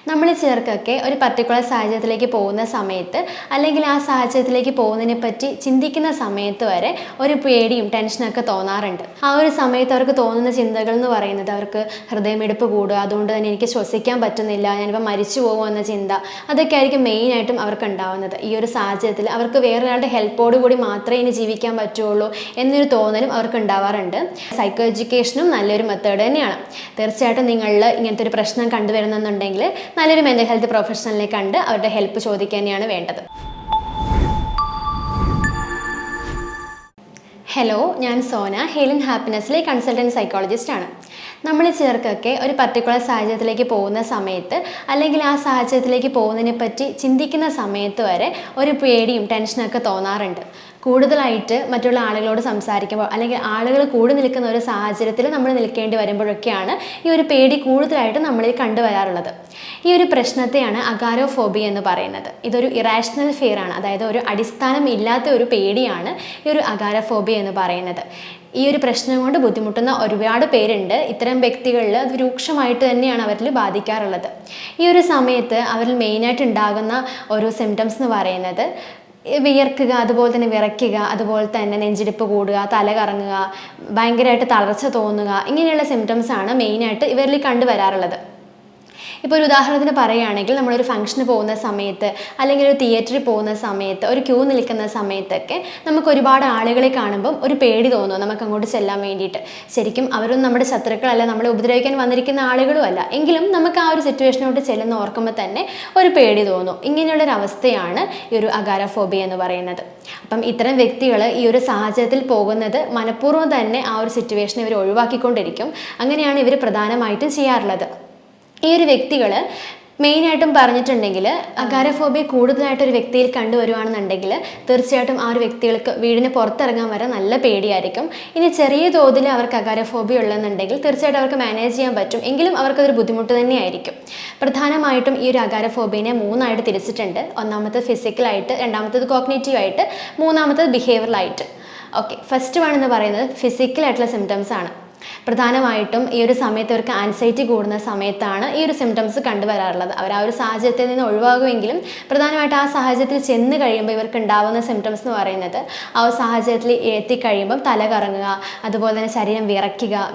നമ്മൾ ചിലർക്കൊക്കെ ഒരു പർട്ടിക്കുലർ സാഹചര്യത്തിലേക്ക് പോകുന്ന സമയത്ത് അല്ലെങ്കിൽ ആ സാഹചര്യത്തിലേക്ക് പോകുന്നതിനെ പറ്റി ചിന്തിക്കുന്ന സമയത്ത് വരെ ഒരു പേടിയും ടെൻഷനൊക്കെ തോന്നാറുണ്ട്. ആ ഒരു സമയത്ത് അവർക്ക് തോന്നുന്ന ചിന്തകൾ എന്ന് പറയുന്നത് അവർക്ക് ഹൃദയമിടിപ്പ് കൂടുക, അതുകൊണ്ട് തന്നെ എനിക്ക് ശ്വസിക്കാൻ പറ്റുന്നില്ല, ഞാനിപ്പോൾ മരിച്ചു പോകുമോ എന്ന ചിന്ത, അതൊക്കെ ആയിരിക്കും മെയിനായിട്ടും അവർക്ക് ഉണ്ടാവുന്നത്. ഈ ഒരു സാഹചര്യത്തിൽ അവർക്ക് വേറൊരാളുടെ ഹെൽപ്പോട് കൂടി മാത്രമേ ഇനി ജീവിക്കാൻ പറ്റുള്ളൂ എന്നൊരു തോന്നലും അവർക്ക് ഉണ്ടാവാറുണ്ട്. സൈക്കോ എഡ്യൂക്കേഷനും നല്ലൊരു മെത്തേഡ് തന്നെയാണ്. തീർച്ചയായിട്ടും നിങ്ങളിൽ ഇങ്ങനത്തെ ഒരു പ്രശ്നം കണ്ടുവരുന്നുണ്ടെങ്കിൽ നല്ലൊരു മെൻ്റൽ ഹെൽത്ത് പ്രൊഫഷണലിനെ കണ്ട് അവരുടെ ഹെൽപ്പ് ചോദിക്കുക തന്നെയാണ് വേണ്ടത്. ഹലോ, ഞാൻ സോന, ഹീലിംഗ് ഹാപ്പിനെസ്സിലെ കൺസൾട്ടൻറ്റ് സൈക്കോളജിസ്റ്റ് ആണ്. നമ്മൾ ചിലർക്കൊക്കെ ഒരു പർട്ടിക്കുലർ സാഹചര്യത്തിലേക്ക് പോകുന്ന സമയത്ത് അല്ലെങ്കിൽ ആ സാഹചര്യത്തിലേക്ക് പോകുന്നതിനെ പറ്റി ചിന്തിക്കുന്ന സമയത്ത് വരെ ഒരു പേടിയും ടെൻഷനൊക്കെ തോന്നാറുണ്ട്. കൂടുതലായിട്ട് മറ്റുള്ള ആളുകളോട് സംസാരിക്കുമ്പോൾ അല്ലെങ്കിൽ ആളുകൾ കൂടി നിൽക്കുന്ന ഒരു സാഹചര്യത്തിൽ നമ്മൾ നിൽക്കേണ്ടി വരുമ്പോഴൊക്കെയാണ് ഈ ഒരു പേടി കൂടുതലായിട്ട് നമ്മളിൽ കണ്ടുവരാറുള്ളത്. ഈ ഒരു പ്രശ്നത്തെയാണ് അഗാരോഫോബിയ എന്ന് പറയുന്നത്. ഇതൊരു ഇറാഷണൽ ഫിയർ ആണ്, അതായത് ഒരു അടിസ്ഥാനം ഇല്ലാത്ത ഒരു പേടിയാണ് ഈ ഒരു അഗാരോഫോബിയ എന്ന് പറയുന്നത്. ഈ ഒരു പ്രശ്നം കൊണ്ട് ബുദ്ധിമുട്ടുന്ന ഒരുപാട് പേരുണ്ട്. ഇത്തരം വ്യക്തികളിൽ അത് രൂക്ഷമായിട്ട് തന്നെയാണ് അവരിൽ ബാധിക്കാറുള്ളത്. ഈ ഒരു സമയത്ത് അവരിൽ മെയിനായിട്ട് ഉണ്ടാകുന്ന ഒരു സിംറ്റംസ് എന്ന് പറയുന്നത് വിയർക്കുക, അതുപോലെ തന്നെ വിറയ്ക്കുക, അതുപോലെ തന്നെ നെഞ്ചിടിപ്പ് കൂടുക, തല കറങ്ങുക, ഭയങ്കരമായിട്ട് തളർച്ച തോന്നുക, ഇങ്ങനെയുള്ള സിംറ്റംസാണ് മെയിനായിട്ട് ഇവരിൽ കണ്ടുവരാറുള്ളത്. ഇപ്പോൾ ഒരു ഉദാഹരണത്തിന് പറയുകയാണെങ്കിൽ നമ്മളൊരു ഫംഗ്ഷന് പോകുന്ന സമയത്ത് അല്ലെങ്കിൽ ഒരു തിയേറ്ററിൽ പോകുന്ന സമയത്ത് ഒരു ക്യൂ നിൽക്കുന്ന സമയത്തൊക്കെ നമുക്ക് ഒരുപാട് ആളുകളെ കാണുമ്പം ഒരു പേടി തോന്നും നമുക്ക് അങ്ങോട്ട് ചെല്ലാൻ വേണ്ടിയിട്ട്. ശരിക്കും അവരൊന്നും നമ്മുടെ ശത്രുക്കളല്ല, നമ്മളെ ഉപദ്രവിക്കാൻ വന്നിരിക്കുന്ന ആളുകളും അല്ല, എങ്കിലും നമുക്ക് ആ ഒരു സിറ്റുവേഷനോട്ട് ചെല്ലുന്ന ഓർക്കുമ്പോൾ തന്നെ ഒരു പേടി തോന്നും. ഇങ്ങനെയുള്ളൊരവസ്ഥയാണ് ഈ ഒരു അഗാരോഫോബിയ എന്ന് പറയുന്നത്. അപ്പം ഇത്തരം വ്യക്തികൾ ഈ ഒരു സാഹചര്യത്തിൽ പോകുന്നത് മനഃപൂർവ്വം തന്നെ ആ ഒരു സിറ്റുവേഷൻ ഇവർ ഒഴിവാക്കിക്കൊണ്ടിരിക്കും. അങ്ങനെയാണ് ഇവർ പ്രധാനമായിട്ടും ചെയ്യാറുള്ളത്. ഈ ഒരു വ്യക്തികൾ മെയിനായിട്ടും പറഞ്ഞിട്ടുണ്ടെങ്കിൽ അഗാരോഫോബിയ കൂടുതലായിട്ടൊരു വ്യക്തിയിൽ കണ്ടുവരുവാണെന്നുണ്ടെങ്കിൽ തീർച്ചയായിട്ടും ആ ഒരു വ്യക്തികൾക്ക് വീടിന് പുറത്തിറങ്ങാൻ വരെ നല്ല പേടിയായിരിക്കും. ഇനി ചെറിയ തോതിൽ അവർക്ക് അഗാരോഫോബിയ ഉള്ളതെന്നുണ്ടെങ്കിൽ തീർച്ചയായിട്ടും അവർക്ക് മാനേജ് ചെയ്യാൻ പറ്റും, എങ്കിലും അവർക്കതൊരു ബുദ്ധിമുട്ട് തന്നെയായിരിക്കും. പ്രധാനമായിട്ടും ഈ ഒരു അഗാരോഫോബിയനെ മൂന്നായിട്ട് തിരിച്ചിട്ടുണ്ട്. ഒന്നാമത്തേത് ഫിസിക്കലായിട്ട്, രണ്ടാമത്തേത് കോഗ്നിറ്റീവായിട്ട്, മൂന്നാമത്തേത് ബിഹേവിയറലായിട്ട്. ഓക്കെ, ഫസ്റ്റ് വൺ എന്ന് പറയുന്നത് ഫിസിക്കലായിട്ടുള്ള സിംറ്റംസ് ആണ്. പ്രധാനമായിട്ടും ഈ ഒരു സമയത്ത് അവർക്ക് ആൻസൈറ്റി കൂടുന്ന സമയത്താണ് ഈ ഒരു സിംറ്റംസ് കണ്ടുവരാറുള്ളത്. അവർ ആ ഒരു സാഹചര്യത്തിൽ നിന്ന് ഒഴിവാകുമെങ്കിലും പ്രധാനമായിട്ട് ആ സാഹചര്യത്തിൽ ചെന്ന് കഴിയുമ്പോൾ ഇവർക്ക് ഉണ്ടാകുന്ന സിംറ്റംസ് എന്ന് പറയുന്നത് ആ ഒരു സാഹചര്യത്തിൽ എത്തിക്കഴിയുമ്പം തല കറങ്ങുക, അതുപോലെ തന്നെ ശരീരം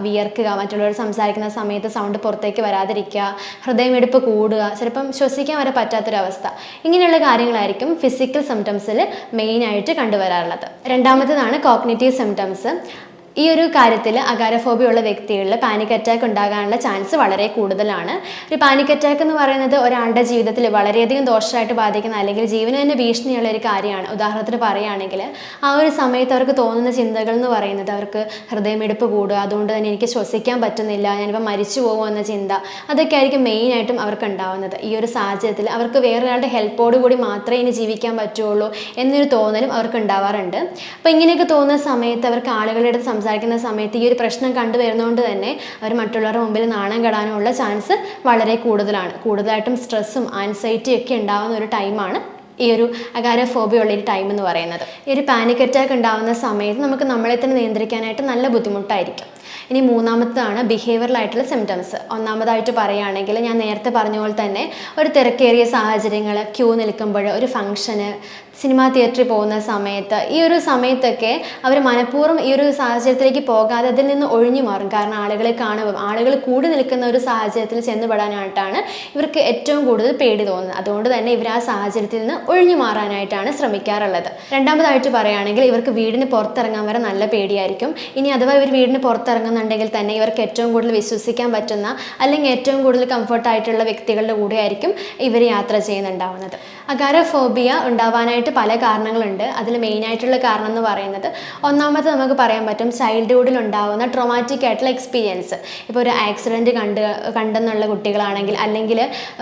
വിയർക്കുക, മറ്റുള്ളവർ സംസാരിക്കുന്ന സമയത്ത് സൗണ്ട് പുറത്തേക്ക് വരാതിരിക്കുക, ഹൃദയമിടിപ്പ് കൂടുക, ചിലപ്പം ശ്വസിക്കാൻ വരെ പറ്റാത്തൊരവസ്ഥ, ഇങ്ങനെയുള്ള കാര്യങ്ങളായിരിക്കും ഫിസിക്കൽ സിംറ്റംസിൽ മെയിനായിട്ട് കണ്ടുവരാറുള്ളത്. രണ്ടാമത്തേതാണ് കോഗ്നിറ്റീവ് സിംറ്റംസ്. ഈ ഒരു കാര്യത്തിൽ അഗാരോഫോബിയ ഉള്ള വ്യക്തികളിൽ പാനിക് അറ്റാക്ക് ഉണ്ടാകാനുള്ള ചാൻസ് വളരെ കൂടുതലാണ്. ഒരു പാനിക് അറ്റാക്ക് എന്ന് പറയുന്നത് ഒരാളുടെ ജീവിതത്തിൽ വളരെയധികം ദോഷമായിട്ട് ബാധിക്കുന്ന അല്ലെങ്കിൽ ജീവന് തന്നെ ഭീഷണിയുള്ള ഒരു കാര്യമാണ്. ഉദാഹരണത്തിന് പറയുകയാണെങ്കിൽ ആ ഒരു സമയത്ത് അവർക്ക് തോന്നുന്ന ചിന്തകൾ എന്ന് പറയുന്നത് അവർക്ക് ഹൃദയമിടിപ്പ് കൂടുക, അതുകൊണ്ട് തന്നെ എനിക്ക് ശ്വസിക്കാൻ പറ്റുന്നില്ല, ഞാനിപ്പോൾ മരിച്ചു പോകുമോ എന്ന ചിന്ത, അതൊക്കെ ആയിരിക്കും മെയിനായിട്ടും അവർക്ക് ഉണ്ടാവുന്നത്. ഈ ഒരു സാഹചര്യത്തിൽ അവർക്ക് വേറൊരാളുടെ ഹെൽപ്പോട് കൂടി മാത്രമേ ഇനി ജീവിക്കാൻ പറ്റുള്ളൂ എന്നൊരു തോന്നലും അവർക്ക് ഉണ്ടാവാറുണ്ട്. അപ്പോൾ ഇങ്ങനെയൊക്കെ തോന്നുന്ന സമയത്ത് അവർക്ക് ആളുകളുടെ അടുത്ത് സംസാരിക്കുന്ന സമയത്ത് ഈ ഒരു പ്രശ്നം കണ്ടുവരുന്നതുകൊണ്ട് തന്നെ അവർ മറ്റുള്ളവരുടെ മുമ്പിൽ നാണം കെടാനുള്ള ചാൻസ് വളരെ കൂടുതലാണ്. കൂടുതലായിട്ടും സ്ട്രെസ്സും ആൻസൈറ്റിയും ഒക്കെ ഉണ്ടാകുന്ന ഒരു ടൈമാണ് ഈ ഒരു അഗാരോഫോബിയ ഉള്ള ഒരു ടൈം എന്ന് പറയുന്നത്. ഈ ഒരു പാനിക് അറ്റാക്ക് ഉണ്ടാകുന്ന സമയത്ത് നമുക്ക് നമ്മളെ തന്നെ നിയന്ത്രിക്കാനായിട്ട് നല്ല ബുദ്ധിമുട്ടായിരിക്കും. ഇനി മൂന്നാമത്തേതാണ് ബിഹേവിയറലായിട്ടുള്ള സിംറ്റംസ്. ഒന്നാമതായിട്ട് പറയുകയാണെങ്കിൽ ഞാൻ നേരത്തെ പറഞ്ഞ പോലെ തന്നെ ഒരു തിരക്കേറിയ സാഹചര്യങ്ങൾ, ക്യൂ നിൽക്കുമ്പോൾ, ഒരു ഫംഗ്ഷന്, സിനിമാ തിയേറ്ററിൽ പോകുന്ന സമയത്ത്, ഈ ഒരു സമയത്തൊക്കെ അവർ മനഃപൂർവ്വം ഈ ഒരു സാഹചര്യത്തിലേക്ക് പോകാതെ അതിൽ നിന്ന് ഒഴിഞ്ഞു മാറും. കാരണം ആളുകളെ കാണുമ്പോൾ ആളുകൾ കൂടി നിൽക്കുന്ന ഒരു സാഹചര്യത്തിൽ ചെന്നുപെടാനായിട്ടാണ് ഇവർക്ക് ഏറ്റവും കൂടുതൽ പേടി തോന്നുന്നത്. അതുകൊണ്ട് തന്നെ ഇവർ ആ സാഹചര്യത്തിൽ നിന്ന് ഒഴിഞ്ഞു മാറാനായിട്ടാണ് ശ്രമിക്കാറുള്ളത്. രണ്ടാമതായിട്ട് പറയുകയാണെങ്കിൽ ഇവർക്ക് വീടിന് പുറത്തിറങ്ങാൻ വരെ നല്ല പേടിയായിരിക്കും. ഇനി അഥവാ ഇവർ വീടിന് പുറത്തിറങ്ങുന്നുണ്ടെങ്കിൽ തന്നെ ഇവർക്ക് ഏറ്റവും കൂടുതൽ വിശ്വസിക്കാൻ പറ്റുന്ന അല്ലെങ്കിൽ ഏറ്റവും കൂടുതൽ കംഫർട്ടായിട്ടുള്ള വ്യക്തികളുടെ കൂടെ ആയിരിക്കും ഇവർ യാത്ര ചെയ്യുന്നുണ്ടാവുന്നത്. അഗാരോഫോബിയ ഉണ്ടാവാനായിട്ട് പല കാരണങ്ങളുണ്ട്. അതിൽ മെയിനായിട്ടുള്ള കാരണം എന്ന് പറയുന്നത് ഒന്നാമത് നമുക്ക് പറയാൻ പറ്റും ചൈൽഡ്ഹുഡിൽ ഉണ്ടാകുന്ന ട്രോമാറ്റിക് ആയിട്ടുള്ള എക്സ്പീരിയൻസ്. ഇപ്പോൾ ഒരു ആക്സിഡൻറ്റ് കണ്ടെന്നുള്ള കുട്ടികളാണെങ്കിൽ അല്ലെങ്കിൽ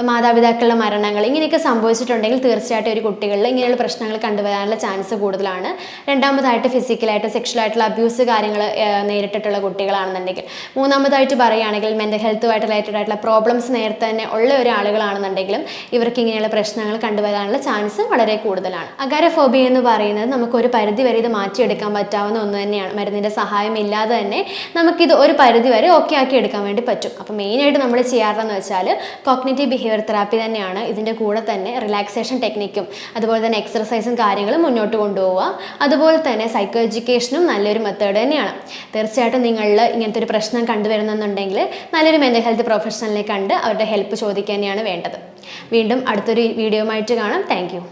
മാതാപിതാക്കളുടെ മരണങ്ങൾ ഇങ്ങനെയൊക്കെ സംഭവിച്ചിട്ടുണ്ടെങ്കിൽ തീർച്ചയായിട്ടും ഒരു കുട്ടികളിൽ ഇങ്ങനെയുള്ള പ്രശ്നങ്ങൾ കണ്ടുവരാനുള്ള ചാൻസ് കൂടുതലാണ്. രണ്ടാമതായിട്ട് ഫിസിക്കലായിട്ട് സെക്ഷലായിട്ടുള്ള അബ്യൂസ് കാര്യങ്ങൾ നേരിട്ടിട്ടുള്ള കുട്ടികളാണെന്നുണ്ടെങ്കിൽ. മൂന്നാമതായിട്ട് പറയുകയാണെങ്കിൽ മെൻ്റൽ ഹെൽത്തുമായിട്ട് റിലേറ്റഡ് ആയിട്ടുള്ള പ്രോബ്ലംസ് നേരത്തെ തന്നെ ഉള്ള ഒരാളുകളാണെന്നുണ്ടെങ്കിലും ഇവർക്ക് ഇങ്ങനെയുള്ള പ്രശ്നങ്ങൾ കണ്ടുവരാനുള്ള ചാൻസ് വളരെ കൂടുതലാണ്. അഗാരോഫോബിയ എന്ന് പറയുന്നത് നമുക്കൊരു പരിധി വരെ ഇത് മാറ്റിയെടുക്കാൻ പറ്റാവുന്ന ഒന്ന് തന്നെയാണ്. മരുന്നിൻ്റെ സഹായം ഇല്ലാതെ തന്നെ നമുക്കിത് ഒരു പരിധി വരെ ഓക്കെ ആക്കി എടുക്കാൻ വേണ്ടി പറ്റും. അപ്പോൾ മെയിനായിട്ട് നമ്മൾ ചെയ്യാറെന്ന് വെച്ചാൽ കോഗ്നിറ്റീവ് ബിഹേവിയർ തെറാപ്പി തന്നെയാണ്. ഇതിൻ്റെ കൂടെ തന്നെ റിലാക്സേഷൻ ടെക്നിക്കും അതുപോലെ തന്നെ എക്സർസൈസും കാര്യങ്ങളും മുന്നോട്ട് കൊണ്ടുപോവുക. അതുപോലെ തന്നെ സൈക്കോ എഡ്യൂക്കേഷനും നല്ലൊരു മെത്തേഡ് തന്നെയാണ്. തീർച്ചയായിട്ടും നിങ്ങളിൽ ഇങ്ങനത്തെ ഒരു പ്രശ്നം കണ്ടുവരുന്നെന്നുണ്ടെങ്കിൽ നല്ലൊരു മെൻ്റൽ ഹെൽത്ത് പ്രൊഫഷണലിനെ കണ്ട് അവരുടെ ഹെൽപ്പ് ചോദിക്കുക തന്നെയാണ് വേണ്ടത്. വീണ്ടും അടുത്തൊരു വീഡിയോയുമായിട്ട് കാണാം. Thank you.